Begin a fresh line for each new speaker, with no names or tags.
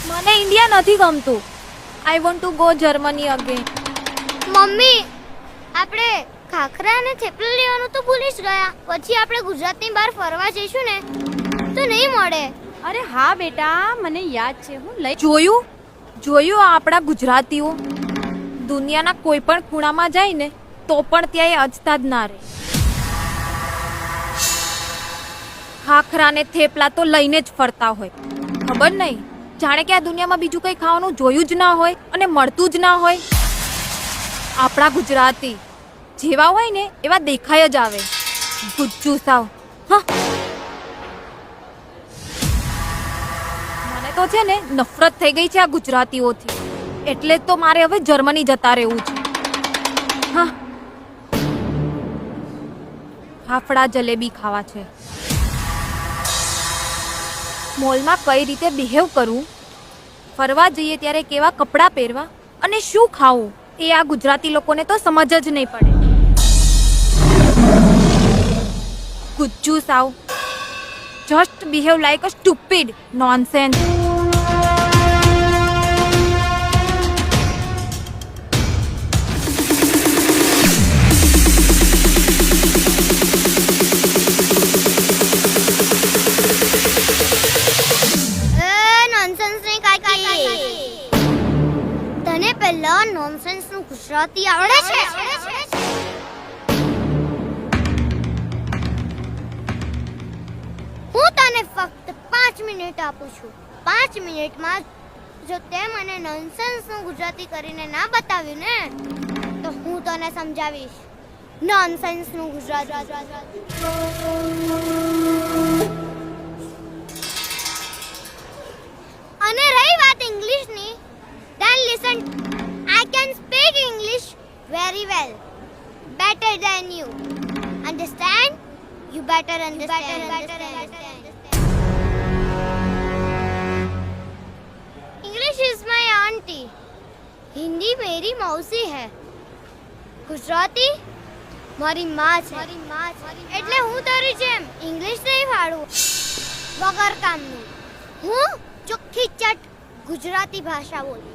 મને ઇન્ડિયા નથી ગમતું. I want to go Germany again.
Mummy આપણે ખાખરા અને થેપલા લેવાનું તો ભૂલી જ ગયા. પછી આપણે ગુજરાતની બહાર ફરવા જઈશું ને તો નહીં મળે.
અરે હા બેટા, મને યાદ છે. હું લઈ
જોયું આ આપણા ગુજરાતીઓ દુનિયાના કોઈ પણ ખૂણામાં જાય ને તો પણ ત્યાં એ અજતા જ ના રહે. ખાખરા ને થેપલા તો લઈને જ ફરતા હોય. ખબર નહીં, જાણે કે આ દુનિયામાં બીજું કંઈ ખાવાનું જોયું જ ના હોય અને મળતું જ ના હોય. આપણા ગુજરાતી જેવા હોય ને એવા દેખાય જ આવે. ગુજ્જુ સાવ. મને તો છે ને નફરત થઈ ગઈ છે આ ગુજરાતીઓથી. એટલે જ તો મારે હવે જર્મની જતા રહેવું છે. ફાફડા જલેબી ખાવા છે. મોલમાં કઈ રીતે બિહેવ કરવું, ફરવા જઈએ ત્યારે કેવા કપડાં પહેરવા અને શું ખાવું એ આ ગુજરાતી લોકોને તો સમજ જ નહીં પડે. ગુજ્જુ સાવ. જસ્ટ બિહેવ લાઈક અ સ્ટુપિડ નોનસેન્સ.
તને પહેલા નોનસેન્સ નું ગુજરાતી આવડે છે? હું તને ફક્ત 5 મિનિટ આપું છું. 5 મિનિટમાં જો તે મને નોનસેન્સ નું ગુજરાતી કરીને ના બતાવ્યું ને તો હું તને સમજાવીશ નોનસેન્સ નું ગુજરાતી. અને રહી વાત ઇંગ્લિશની, then listen. I can speak English very well, better than you. Understand? You better understand. English is my auntie. Hindi मेरी मौसी है. ગુજરાતી મારી માં છે. એટલે હું તારી જેમ ઇંગ્લિશ નહીં ફાડું વગર કામનું. હું ચોખ્ખી ચટ ગુજરાતી ભાષા બોલું.